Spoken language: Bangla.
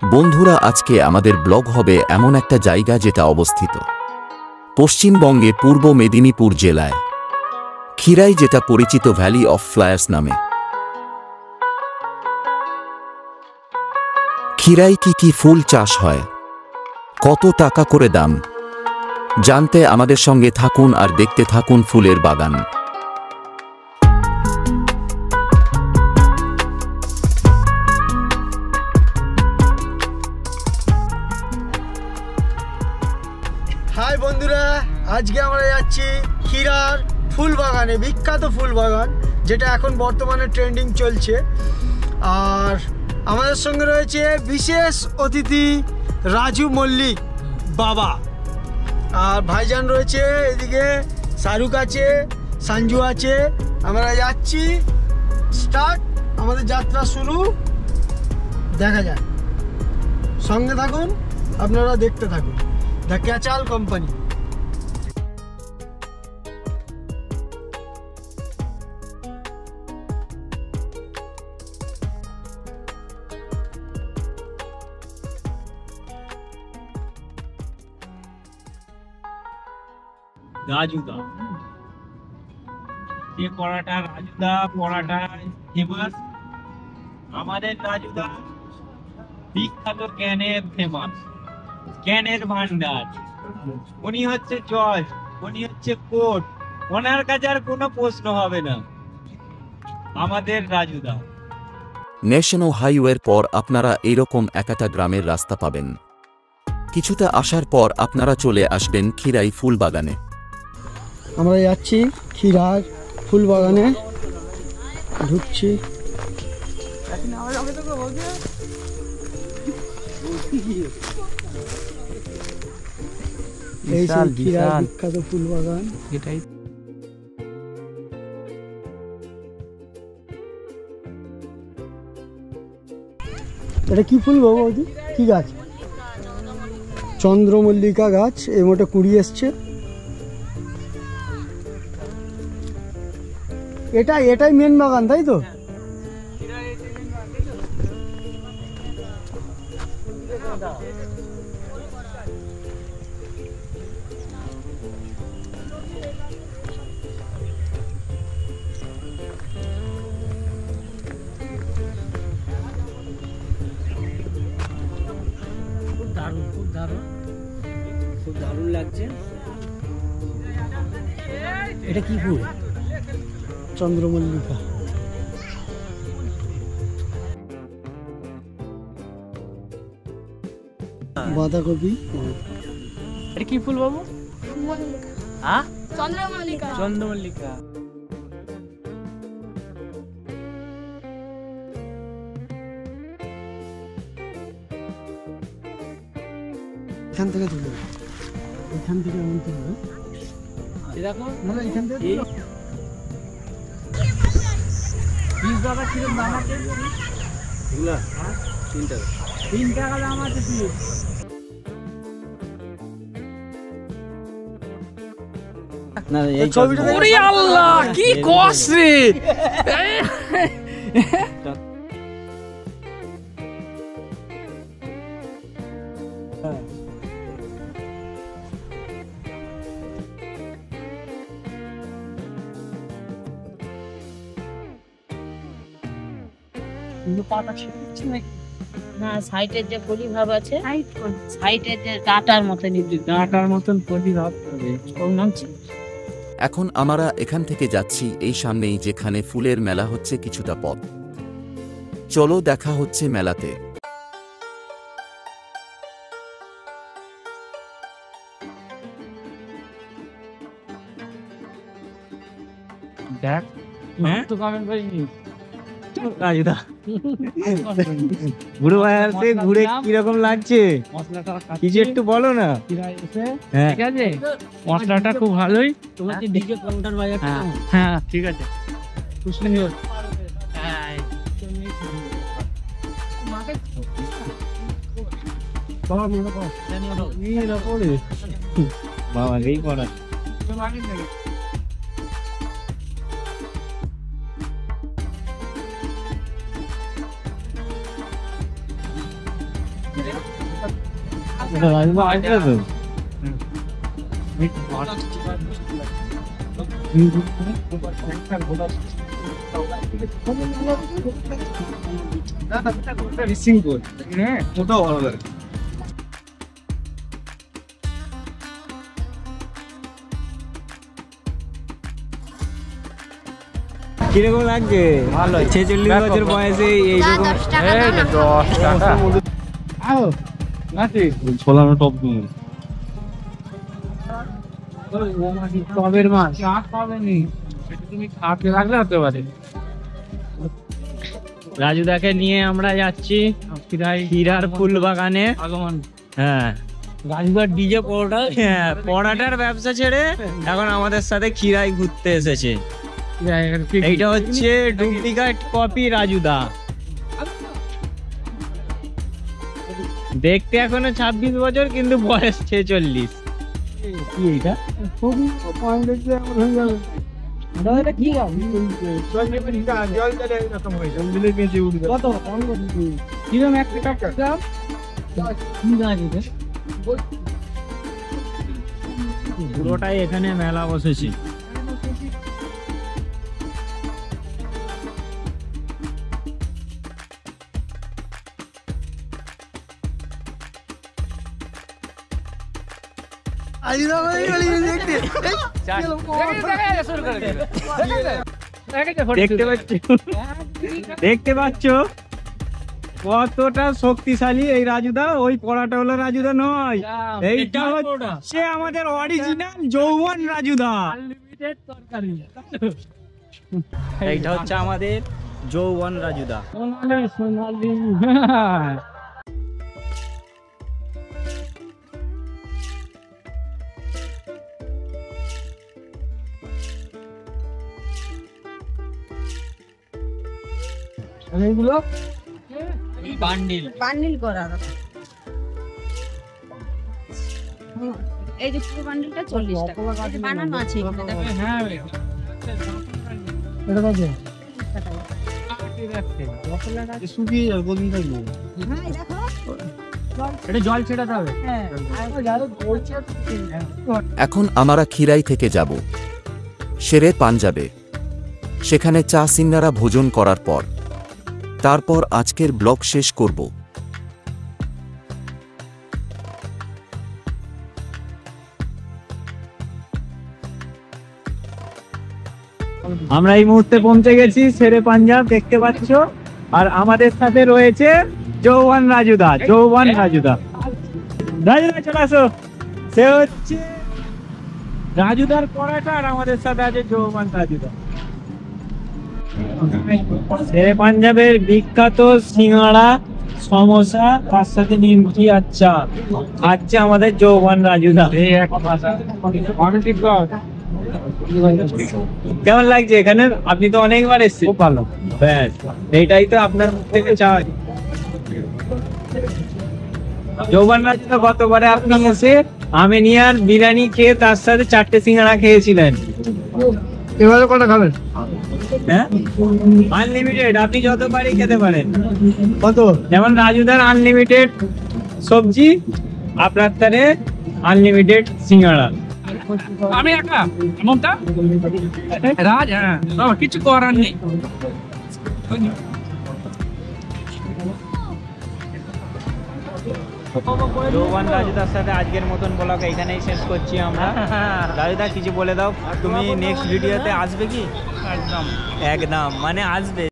বন্ধুরা, আজকে আমাদের ব্লগ হবে এমন একটা জায়গা যেটা অবস্থিত পশ্চিমবঙ্গে পূর্ব মেদিনীপুর জেলায় খিরাই, যেটা পরিচিত ভ্যালি অফ ফ্লায়ার্স নামে। খিরাই কি ফুল চাষ হয়, কত টাকা করে দাম, জানতে আমাদের সঙ্গে থাকুন আর দেখতে থাকুন ফুলের বাগান। হাই বন্ধুরা, আজকে আমরা যাচ্ছি খিরার ফুল বাগানে, বিখ্যাত ফুল বাগান যেটা এখন বর্তমানে ট্রেন্ডিং চলছে। আর আমাদের সঙ্গে রয়েছে বিশেষ অতিথি রাজু মল্লিক বাবা, আর ভাইজান রয়েছে এদিকে, শাহরুখ আছে, সঞ্জু আছে। আমরা যাচ্ছি, স্টার্ট আমাদের যাত্রা শুরু, দেখা যাক, সঙ্গে থাকুন, আপনারা দেখতে থাকুন। The ক্যাচাল company. রাজুদা, যে পড়াটা রাজুদা পড়াটা ফেমাস। আমাদের রাজুদা বিখ্যাত ক্যানের ফেমাস, ক্যানের ভান্ডার। উনি হচ্ছে জজ, উনি হচ্ছে কোর্ট, ওনার কাছে আর কোনো প্রশ্ন হবে না। আমাদের রাজুদা। ন্যাশনাল হাইওয়ের পর আপনারা এইরকম একটা গ্রামের রাস্তা পাবেন। কিছুটা আসার পর আপনারা চলে আসবেন খিরাই ফুল বাগানে। আমরা যাচ্ছি খিরার ফুল বাগানে, ঢুকছি। এই সেই খিরার বিখ্যাত ফুল বাগান। এটাই এটা কি ফুল বাবু? কি গাছ? চন্দ্রমল্লিকা গাছ। এই মোটে কুড়ি এসছে। এটাই মেন বাগান, তাই তো? খুব দারুণ লাগছে। এটা কি ফুল? চন্দ্রমল্লিকা। বাঁধাকপি। এটা কি ফুল বাবু? হ্যাঁ, চন্দ্রমল্লিকা। চন্দ্রমল্লিকা। এখান থেকে তুলে, এখান থেকে এমন তুলবে। দেখো মানে এখান থেকে পিস দাদা কিরকম দাম আছে? এগুলা 3 টাকা। 3 টাকা দাম আছে পিস। না এই ছবিটা ওরে আল্লাহ, কি কস রে! পাতা ছিঁড়ছে নাকি? না, সাইডের যে পলি ভাব আছে, সাইডের যে ডাটার মতন, ডাটার মতন পলি ভাব হবে। ওর নাম ছিল। এখন আমরা এখান থেকে যাচ্ছি এই সামনেই, যেখানে ফুলের মেলা হচ্ছে কিছুটা পথ। চলো, দেখা হচ্ছে মেলাতে। দেখ, তো কমেন্ট করিনি রাজুদা। ঘুরে আসছে, ঘুরে কিরকম লাগছে কিছু একটু বলো না। ঠিক আছে, মশলাটা খুব ভালোই। তোমার কি ডিজে কাউন্টার বাজাতে? হ্যাঁ ঠিক আছে, খুব সুন্দর। বাবা এই পড়া কিরকম লাগছে? ভালো। 46 বছর বয়সে এইরকম ছোলানো টপ টবের মাছ তুমি খাতে লাগলে হতে পারে। রাজুদাকে নিয়ে আমরা যাচ্ছি হীরার ফুল বাগানে। আগমন হ্যাঁ, রাজুদার ডিজে পরোটা। হ্যাঁ, পরাটার ব্যবসা ছেড়ে এখন আমাদের সাথে খিরাই ঘুরতে এসেছে। এইটা হচ্ছে ডুপ্লিকেট কপি রাজুদা। দেখতে এখনো 26 বছর, কিন্তু বয়স 46। কি এটা? খুবই পয়েন্ট দেখতে আমার হয়ে যাবে। এটা কি গাছ? কত? কিরকম একটা দাম? কি গাছ এটা? পুরোটাই এখানে মেলা বসেছে। দেখতে পাচ্ছ কতটা শক্তিশালী এই রাজুদা। ওই পড়াটা হলো রাজুদা নয়, এইটা হচ্ছে আমাদের অরিজিনাল যৌবন রাজুদা। এইটা হচ্ছে আমাদের যৌবন রাজুদা। এইগুলো বান্ডিল করা এই যে পুরো বান্ডিলটা 40 টাকা। এই যে বানানো আছে এখানে দেখো। হ্যাঁ এটা কত? শুকিয়ে যাবে কদিন থাকবে। হ্যাঁ দেখো এটা জল ছেটাতে হবে। হ্যাঁ এখন আমরা খিরাই থেকে যাব শেরে পাঞ্জাবে। সেখানে চা সিন্নারা ভোজন করার পর তারপর আজকের ব্লগ শেষ করব। আমরা এই মুহূর্তে পৌঁছে গেছি শেরে পাঞ্জাব, দেখতে পাচ্ছ। আর আমাদের সাথে রয়েছে যৌবন রাজুদা। যৌবন রাজুদা, রাজুদা চলে আসো। সে হচ্ছে রাজুদার পড়াটা, আর আমাদের সাথে আছে যৌবন রাজুদা। শেরে পাঞ্জাবের বিখ্যাত সিঙ্গাড়া, সমোসা, তার সাথে নিমকি আর চা খাচ্ছে আমাদের যৌবন রাজুদা। কেমন লাগছে এখানে? আপনি তো অনেকবার এসেছেন। খুব ভালো। ব্যাস, এইটাই তো আপনার মুখ থেকে চাই। যৌবন রাজুদা গতবারে আপনি এসে আমেনিয়ার বিরিয়ানি খেয়ে তার সাথে 4টে সিঙ্গাড়া খেয়েছিলেন। এবারে কটা খাবেন? হ্যাঁ, আনলিমিটেড, আপনি যতবারই খেতে পারেন। কত? যেমন রাজুদার আনলিমিটেড সবজি, আপনার তারে আনলিমিটেড সিঙ্গাড়া। আমি একা মমতা রাজ। হ্যাঁ কিছু করার নেই। যৌবন রাজুদার সাথে আজকের মতন ব্লগ এইখানেই শেষ করছি আমরা। রাজুদা কিছু বলে দাও, তুমি নেক্সট ভিডিওতে আসবে কি? একদম একদম মানে আসবে।